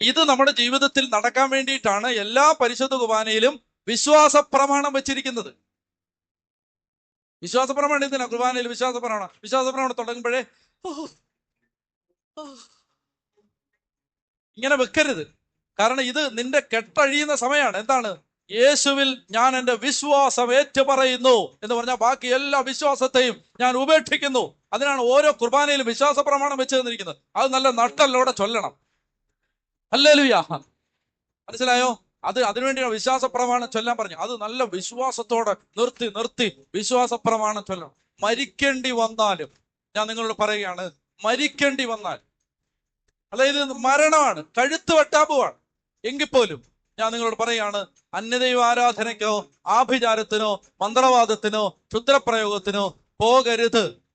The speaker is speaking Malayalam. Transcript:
ഇത് നമ്മുടെ ജീവിതത്തിൽ നടക്കാൻ വേണ്ടിയിട്ടാണ് എല്ലാ പരിശുദ്ധ കുർബാനയിലും വിശ്വാസ പ്രമാണം വെച്ചിരിക്കുന്നത്. വിശ്വാസ പ്രമാണം എന്തിനാ? കുർബാനയിൽ വിശ്വാസ പ്രമാണം തുടങ്ങുമ്പോഴേ ഇങ്ങനെ വെക്കരുത്. കാരണം ഇത് നിന്റെ കെട്ടഴിയുന്ന സമയമാണ്. എന്താണ്? യേശുവിൽ ഞാൻ എൻ്റെ വിശ്വാസം ഏറ്റുപറയുന്നു എന്ന് പറഞ്ഞാൽ ബാക്കി എല്ലാ വിശ്വാസത്തെയും ഞാൻ ഉപേക്ഷിക്കുന്നു. അതിനാണ് ഓരോ കുർബാനയിലും വിശ്വാസ പ്രമാണം വെച്ച് തന്നിരിക്കുന്നത്. അത് നല്ല നട്ടലോടെ ചൊല്ലണം. ഹല്ലേലൂയ. മനസ്സിലായോ? അതിനുവേണ്ടിയാണ് വിശ്വാസ പ്രമാണം ചൊല്ലാൻ പറഞ്ഞു. അത് നല്ല വിശ്വാസത്തോടെ നിർത്തി വിശ്വാസ പ്രമാണം ചൊല്ലണം. മരിക്കേണ്ടി വന്നാലും, ഞാൻ നിങ്ങളോട് പറയുകയാണ്, മരിക്കേണ്ടി വന്നാൽ, അതായത് മരണമാണ്, കഴുത്ത് വെട്ടാൻ പോവാണ്, എങ്കിൽ പോലും ഞാൻ നിങ്ങളോട് പറയുകയാണ്, അന്യദൈവ ആരാധനയ്ക്കോ ആഭിചാരത്തിനോ മന്ത്രവാദത്തിനോ ക്ഷുദ്രപ്രയോഗത്തിനോ പോകരുത്.